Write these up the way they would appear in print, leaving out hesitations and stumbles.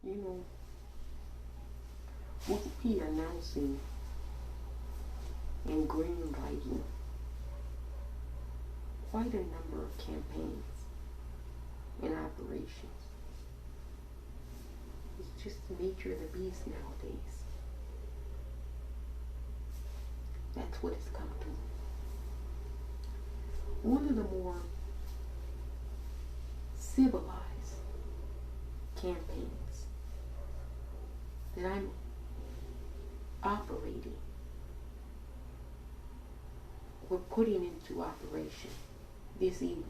You know, we'll be announcing and green lighting quite a number of campaigns and operations. It's just the nature of the beast nowadays. That's what it's come to. One of the more civilized campaigns that I'm operating, we're putting into operation this evening,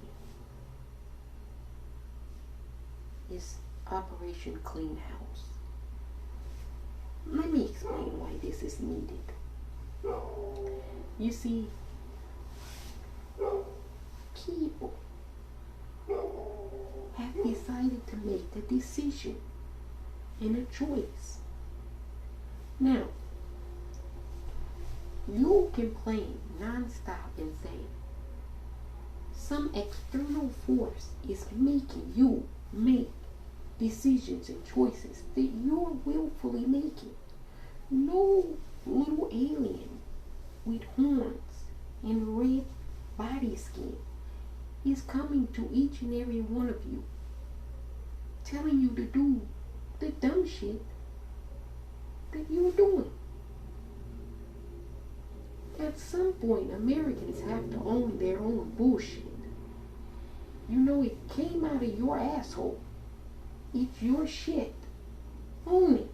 is Operation Clean House. Let me explain why this is needed. You see, people have decided to make a decision and a choice. Now, you complain nonstop and say some external force is making you make decisions and choices that you're willfully making. No little alien with horns and red body skin is coming to each and every one of you, telling you to do the dumb shit that you're doing. At some point, Americans have to own their own bullshit. You know, it came out of your asshole. It's your shit. Own it.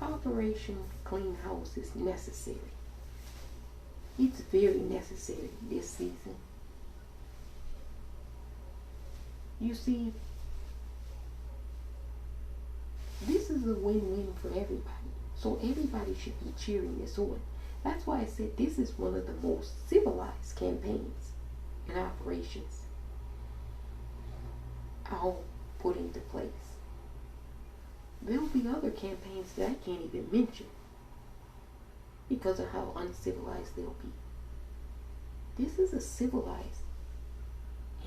Operation Clean House is necessary. It's very necessary this season. You see, this is a win-win for everybody. So everybody should be cheering this on. That's why I said this is one of the most civilized campaigns and operations I'll put into place. There'll be other campaigns that I can't even mention because of how uncivilized they'll be. This is a civilized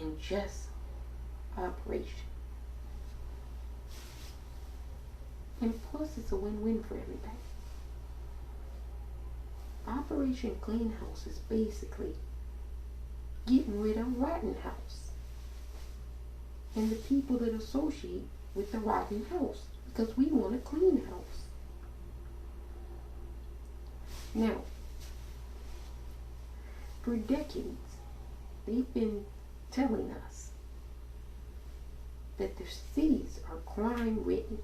and just operation. And plus it's a win-win for everybody. Operation Clean House is basically getting rid of Rotten House and the people that associate with the Rotten House, because we want a clean house. Now, for decades, they've been telling us that their cities are crime-ridden,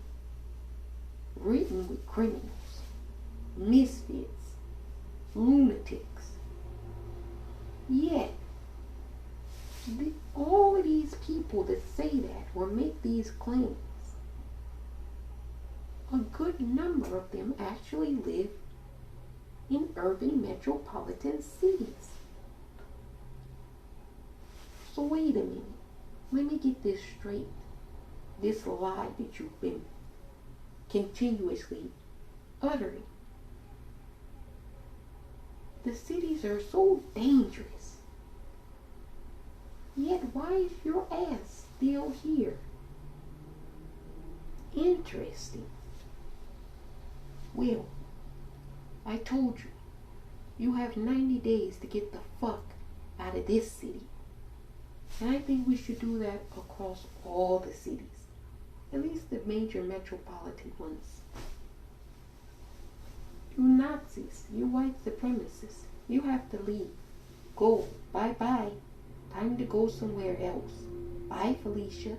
written with criminals, misfits, lunatics. Yet, all of these people that say that or make these claims, a good number of them actually live in urban metropolitan cities. So wait a minute. Let me get this straight. This lie that you've been continuously uttering. The cities are so dangerous. Yet why is your ass still here? Interesting. Well, I told you, you have 90 days to get the fuck out of this city. And I think we should do that across all the cities. At least the major metropolitan ones. You Nazis, you white supremacists, you have to leave. Go. Bye-bye. Time to go somewhere else. Bye, Felicia.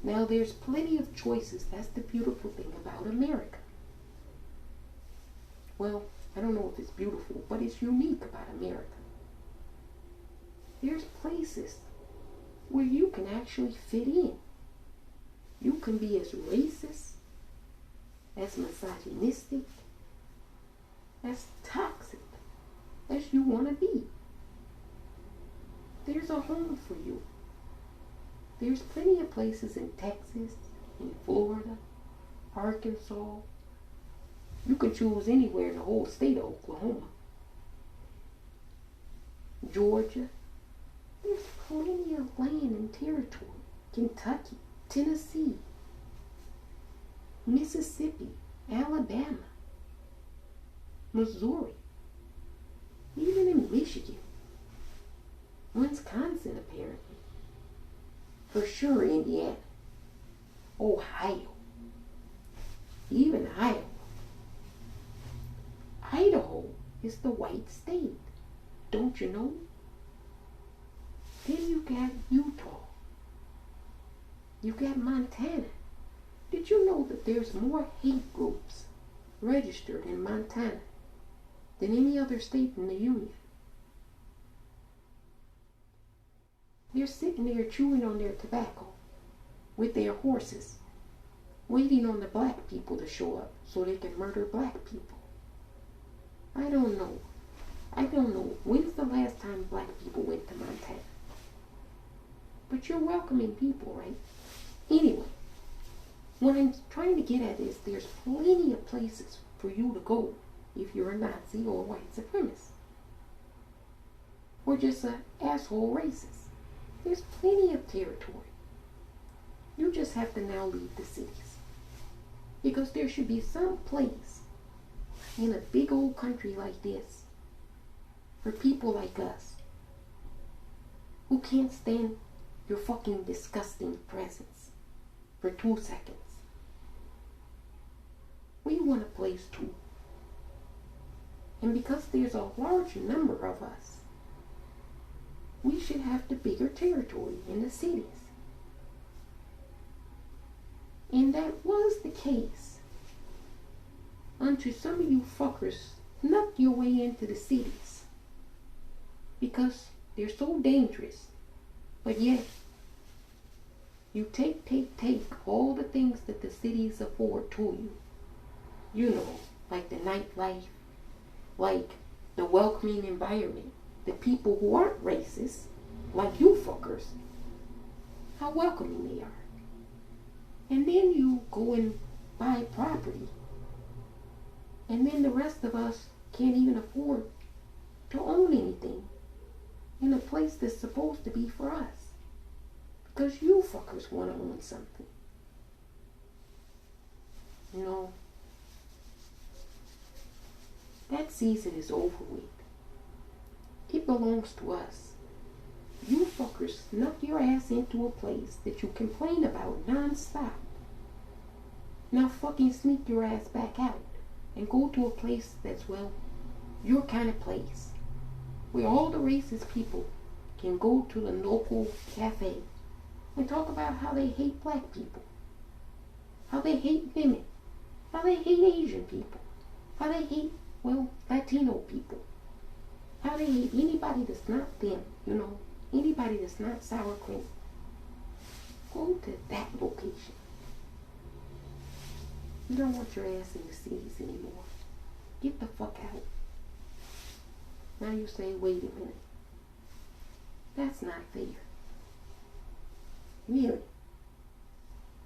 Now there's plenty of choices. That's the beautiful thing about America. Well, I don't know if it's beautiful, but it's unique about America. There's places where you can actually fit in. You can be as racist, as misogynistic, as toxic as you want to be. There's a home for you. There's plenty of places in Texas, in Florida, Arkansas. You can choose anywhere in the whole state of Oklahoma. Georgia. There's plenty of land and territory. Kentucky, Tennessee, Mississippi, Alabama, Missouri, even in Michigan, Wisconsin apparently, for sure Indiana, Ohio, even Iowa. Idaho is the white state, don't you know? Then you got Utah. You got Montana. Did you know that there's more hate groups registered in Montana than any other state in the Union? They're sitting there chewing on their tobacco with their horses, waiting on the black people to show up so they can murder black people. I don't know. When's the last time black people went to Montana? But you're welcoming people, right? Anyway, what I'm trying to get at is there's plenty of places for you to go if you're a Nazi or a white supremacist. Or just an asshole racist. There's plenty of territory. You just have to now leave the cities. Because there should be some place in a big old country like this for people like us who can't stand your fucking disgusting presence for 2 seconds. We want a place too. And because there's a large number of us, we should have the bigger territory in the cities. And that was the case until some of you fuckers snuck your way into the cities because they're so dangerous. But yet, you take all the things that the cities afford to you. You know, like the nightlife, like the welcoming environment, the people who aren't racist, like you fuckers, how welcoming they are. And then you go and buy property. And then the rest of us can't even afford to own anything in a place that's supposed to be for us. Because you fuckers want to own something. You know, that season is over with. It belongs to us. You fuckers snuck your ass into a place that you complain about non-stop. Now fucking sneak your ass back out and go to a place that's, well, your kind of place. Where all the racist people can go to the local cafe and talk about how they hate black people, how they hate women, how they hate Asian people, how they hate, well, Latino people, how they hate anybody that's not them, you know, anybody that's not sour cream. Go to that location. You don't want your ass in the cities anymore. Get the fuck out. Now you say, wait a minute. That's not fair. Really?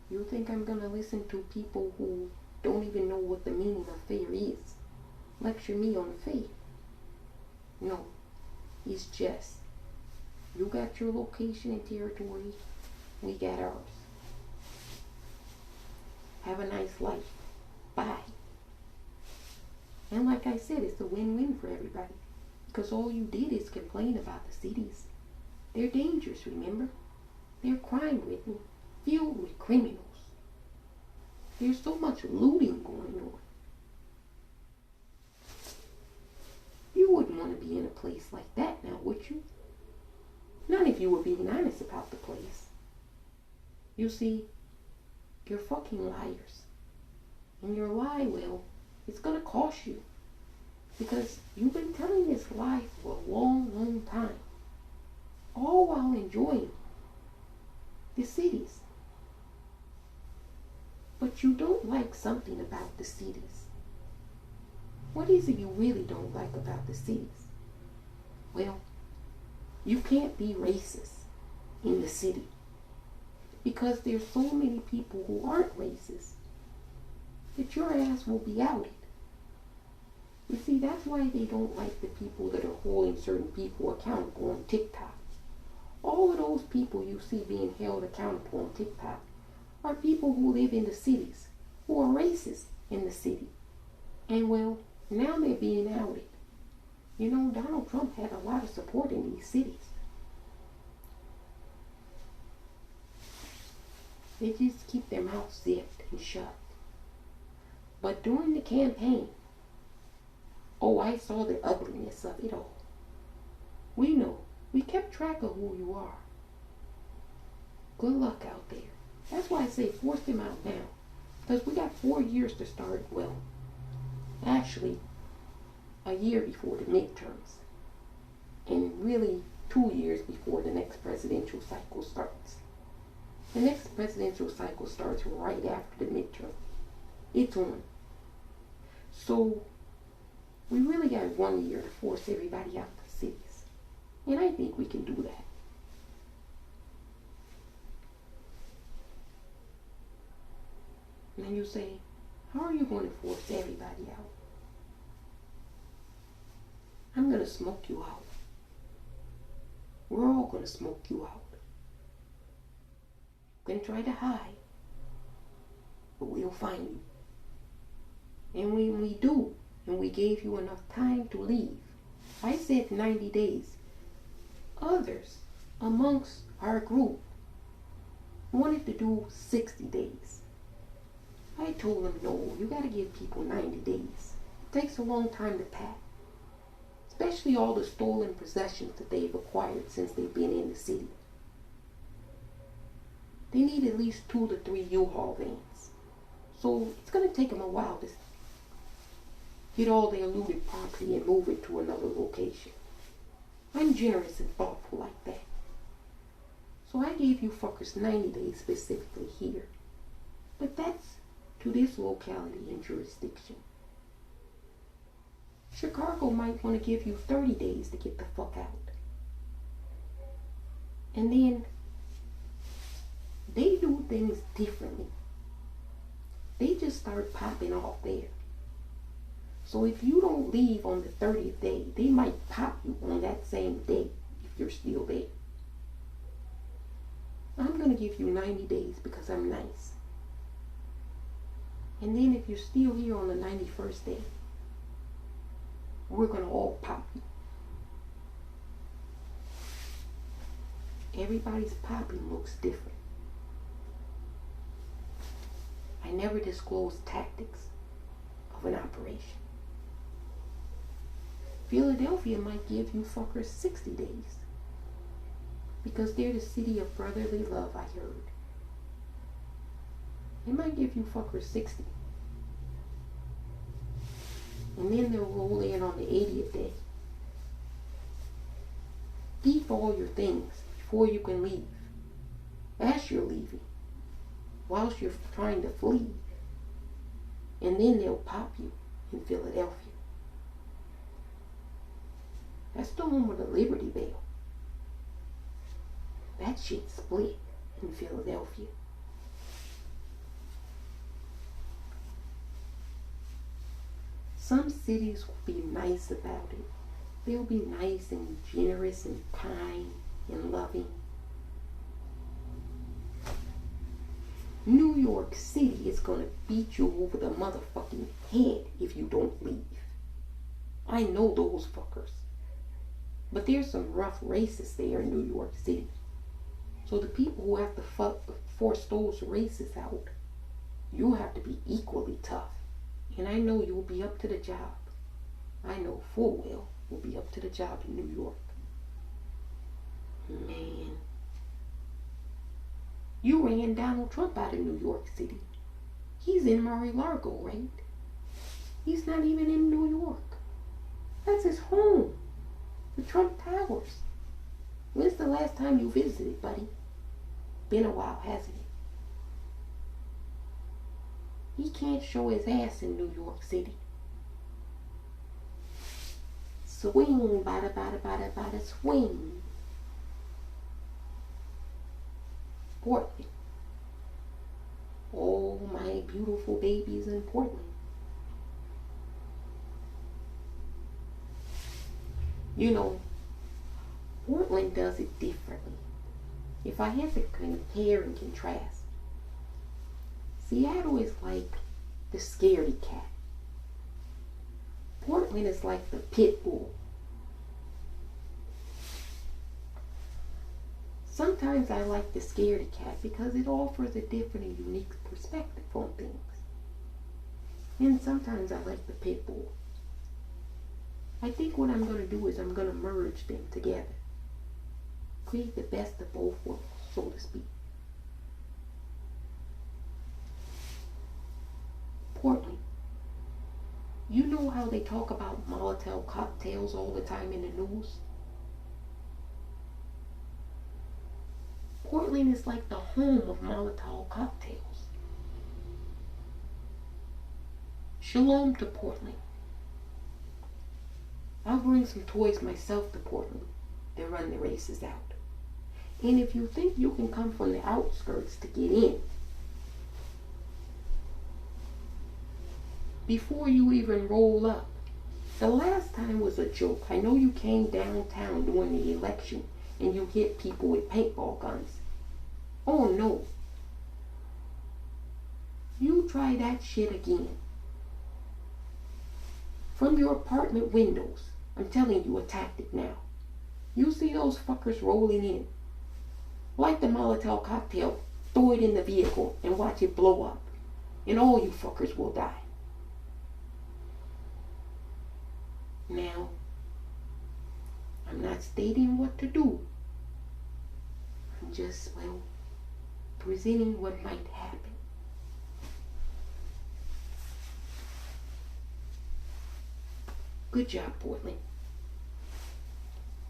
You think I'm gonna listen to people who don't even know what the meaning of fair is lecture me on fair? No. It's just, you got your location and territory, we got ours. Have a nice life. Bye. And like I said, it's a win-win for everybody. Because all you did is complain about the cities. They're dangerous, remember? They're crime-ridden, filled with criminals. There's so much looting going on. You wouldn't want to be in a place like that now, would you? Not if you were being honest about the place. You see, you're fucking liars. And your lie, well, it's gonna cost you. Because you've been telling this lie for a long, long time. All while enjoying the cities. But you don't like something about the cities. What is it you really don't like about the cities? Well, you can't be racist in the city. Because there's so many people who aren't racist that your ass will be outed. You see, that's why they don't like the people that are holding certain people accountable on TikTok All of those people you see being held accountable on TikTok are people who live in the cities, who are racist in the city. And well, now they're being outed. You know, Donald Trump had a lot of support in these cities. They just keep their mouths zipped and shut. But during the campaign, oh, I saw the ugliness of it all. We know. We kept track of who you are. Good luck out there. That's why I say force them out now. Because we got 4 years to start, well, actually, a year before the midterms. And really 2 years before the next presidential cycle starts. The next presidential cycle starts right after the midterm. It's on. So, we really got 1 year to force everybody out the cities. And I think we can do that. And you say, how are you going to force everybody out? I'm going to smoke you out. We're all going to smoke you out. We're going to try to hide, but we'll find you. And when we do, and we gave you enough time to leave, I said 90 days. Others amongst our group wanted to do 60 days. I told them, no, you got to give people 90 days. It takes a long time to pack. Especially all the stolen possessions that they've acquired since they've been in the city. They need at least 2 to 3 U-Haul vans. So it's going to take them a while to get all their looted property and move it to another location. I'm generous and thoughtful like that. So I gave you fuckers 90 days specifically here. But that's to this locality and jurisdiction. Chicago might want to give you 30 days to get the fuck out. And then they do things differently. They just start popping off there. So if you don't leave on the 30th day, they might pop you on that same day if you're still there. I'm going to give you 90 days because I'm nice. And then if you're still here on the 91st day, we're going to all pop you. Everybody's popping looks different. I never disclose tactics of an operation. Philadelphia might give you fuckers 60 days. Because they're the city of brotherly love, I heard. They might give you fuckers 60. And then they'll roll in on the 80th day. Thief all your things before you can leave. As you're leaving. Whilst you're trying to flee. And then they'll pop you in Philadelphia. That's the home of the Liberty Bell. That shit split in Philadelphia. Some cities will be nice about it. They'll be nice and generous and kind and loving. New York City is gonna beat you over the motherfucking head if you don't leave. I know those fuckers. But there's some rough racists there in New York City. So the people who have to force those racists out, you have to be equally tough. And I know you'll be up to the job. I know full well you'll be up to the job in New York. Man. You ran Donald Trump out of New York City. He's in Mar-a-Lago, right? He's not even in New York. That's his home. The Trump Towers. When's the last time you visited, buddy? Been a while, hasn't it? He can't show his ass in New York City. Swing, bada, bada, bada, bada, swing. Portland. Oh, my beautiful babies in Portland. You know, Portland does it differently. If I had to compare and contrast, Seattle is like the scaredy cat. Portland is like the pit bull. Sometimes I like the scaredy cat because it offers a different and unique perspective on things. And sometimes I like the pit bull. I think what I'm going to do is I'm going to merge them together. Create the best of both worlds, so to speak. Portland. You know how they talk about Molotov cocktails all the time in the news? Portland is like the home of Molotov cocktails. Shalom to Portland. I'll bring some toys myself to Portland to run the races out. And if you think you can come from the outskirts to get in, before you even roll up, the last time was a joke. I know you came downtown during the election and you hit people with paintball guns. Oh no. You try that shit again. From your apartment windows, I'm telling you a tactic now. You see those fuckers rolling in. Light the Molotov cocktail, throw it in the vehicle, and watch it blow up. And all you fuckers will die. Now, I'm not stating what to do. I'm just, presenting what might happen. Good job, Portland.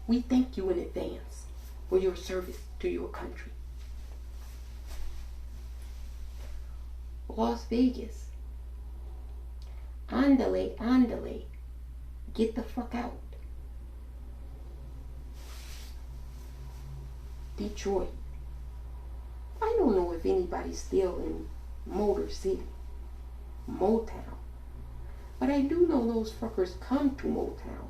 We thank you in advance for your service to your country. Las Vegas. Andale, andale. Get the fuck out. Detroit. I don't know if anybody's still in Motor City, Motown. But I do know those fuckers come to Motown.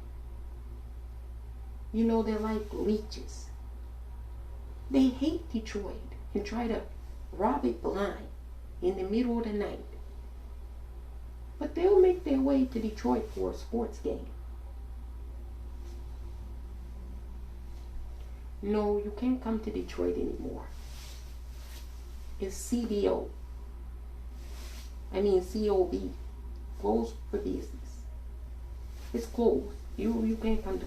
You know, they're like leeches. They hate Detroit and try to rob it blind in the middle of the night. But they'll make their way to Detroit for a sports game. No, you can't come to Detroit anymore. It's CBO. COB. Closed for business. It's closed. You can't come to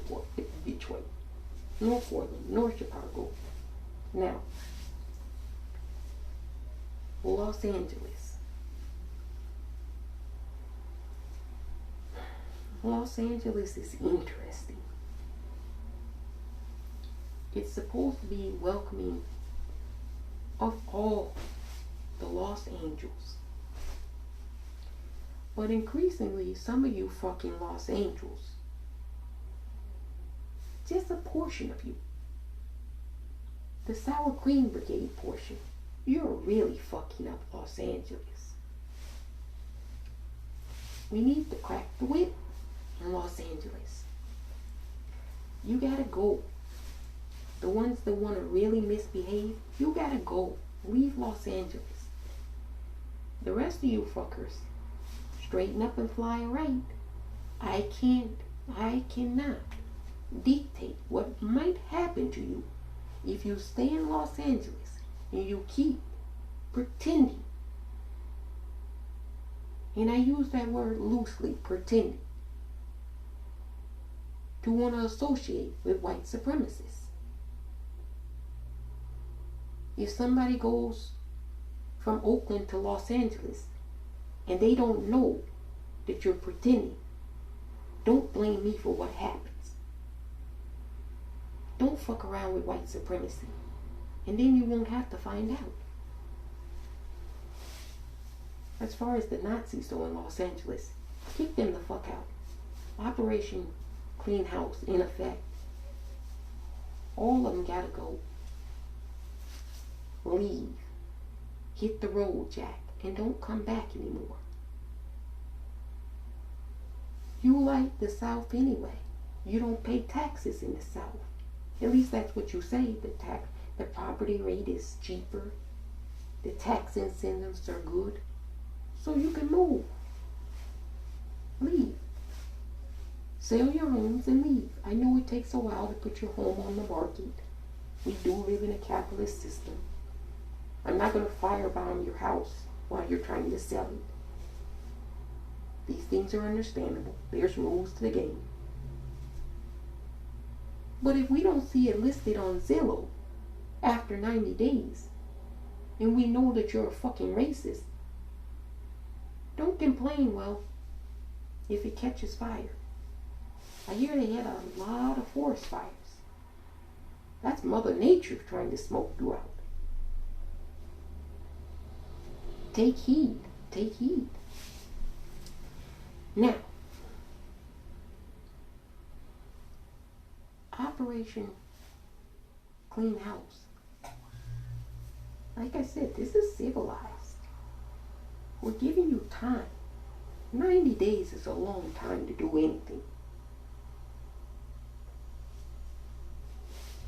Detroit. Nor Portland, nor Chicago. Now, Los Angeles. Los Angeles is interesting. It's supposed to be welcoming of all the Los Angeles. But increasingly, some of you fucking Los Angeles, just a portion of you, the sour cream brigade portion, you're really fucking up Los Angeles. We need to crack the whip in Los Angeles. You gotta go. The ones that want to really misbehave, you gotta go. Leave Los Angeles. The rest of you fuckers, straighten up and fly right. I cannot dictate what might happen to you if you stay in Los Angeles and you keep pretending. And I use that word loosely, pretending, to want to associate with white supremacists. If somebody goes from Oakland to Los Angeles and they don't know that you're pretending, don't blame me for what happens. Don't fuck around with white supremacy, and then you won't have to find out. As far as the Nazis though in Los Angeles, kick them the fuck out. Operation Clean House in effect. All of them gotta go. Leave. Hit the road, Jack, and don't come back anymore. You like the South anyway. You don't pay taxes in the South. At least that's what you say, The property rate is cheaper. The tax incentives are good. So you can move. Leave. Sell your homes and leave. I know it takes a while to put your home on the market. We do live in a capitalist system. I'm not going to firebomb your house while you're trying to sell it. These things are understandable. There's rules to the game. But if we don't see it listed on Zillow after 90 days, and we know that you're a fucking racist, don't complain, well, if it catches fire. I hear they had a lot of forest fires. That's Mother Nature trying to smoke you out. Take heed. Take heed. Now, Operation Clean House. Like I said, this is civilized. We're giving you time. 90 days is a long time to do anything.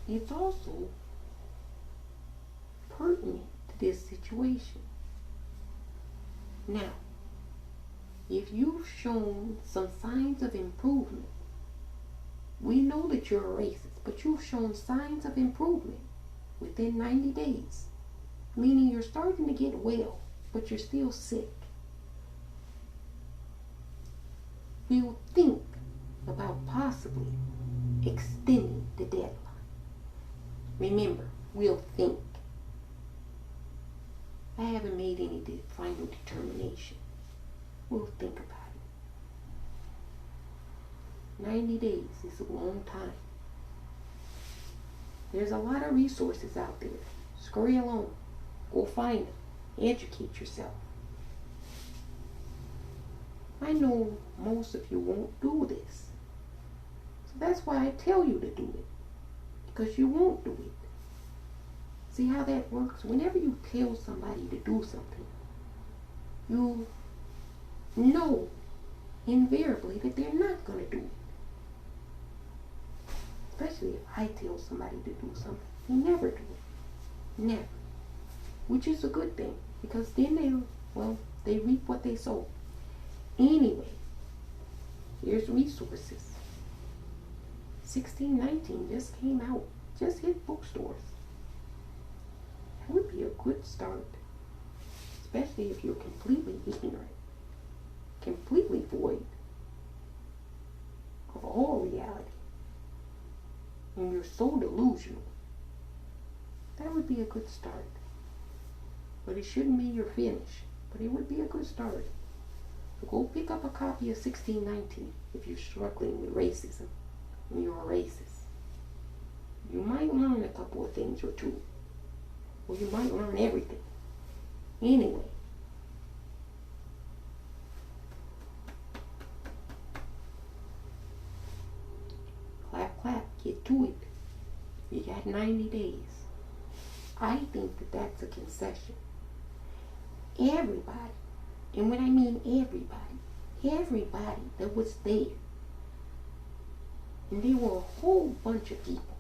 It's also pertinent to this situation. Now, if you've shown some signs of improvement, we know that you're a racist, but you've shown signs of improvement within 90 days, meaning you're starting to get well, but you're still sick. We'll think about possibly extending the deadline. Remember, we'll think. I haven't made any final determination. We'll think about it. 90 days is a long time. There's a lot of resources out there. Scurry along. Go find them. Educate yourself. I know most of you won't do this. So that's why I tell you to do it. Because you won't do it. See how that works? Whenever you tell somebody to do something, you know invariably that they're not going to do it. Especially if I tell somebody to do something. They never do it. Never. Which is a good thing. Because then they reap what they sow. Anyway, here's resources. 1619 just came out. Just hit bookstores. That would be a good start. Especially if you're completely ignorant. Completely void of all reality. And you're so delusional. That would be a good start. But it shouldn't be your finish. But it would be a good start. So go pick up a copy of 1619 if you're struggling with racism and you're a racist. You might learn a couple of things or two. Or you might learn everything. Anyway. Clap, clap. Get to it. You got 90 days. I think that that's a concession. Everybody, and when I mean everybody that was there, and there were a whole bunch of people,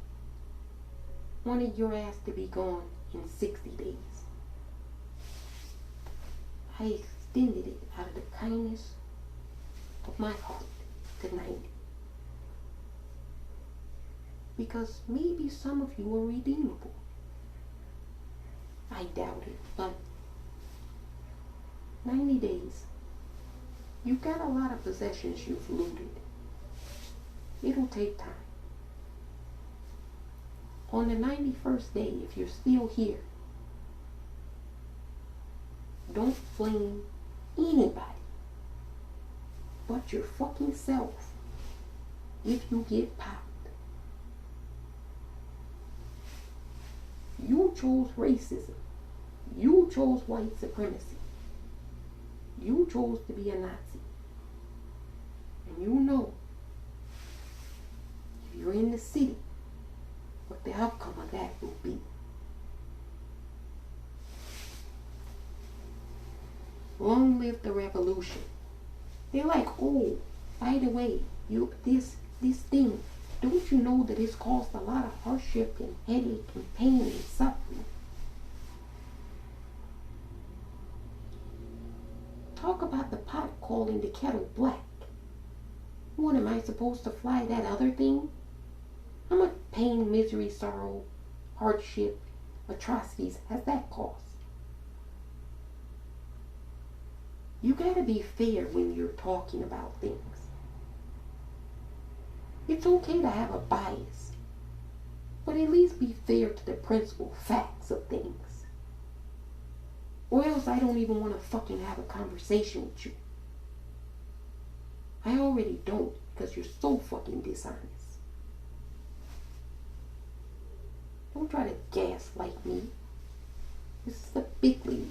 wanted your ass to be gone in 60 days. I extended it out of the kindness of my heart to 90. Because maybe some of you are redeemable. I doubt it, but 90 days. You've got a lot of possessions you've looted. It'll take time. On the 91st day, if you're still here, don't blame anybody but your fucking self if you get popped. You chose racism. You chose white supremacy. You chose to be a Nazi. And you know, if you're in the city, what the outcome of that will be. Long live the revolution. They're like, oh, by the way, this thing Don't you know that it's caused a lot of hardship and headache and pain and suffering? Talk about the pot calling the kettle black. What am I supposed to fly that other thing? How much pain, misery, sorrow, hardship, atrocities has that caused? You gotta be fair when you're talking about things. It's okay to have a bias, but at least be fair to the principal facts of things. Or else I don't even want to fucking have a conversation with you. I already don't, because you're so fucking dishonest. Don't try to gaslight me. This is the big league.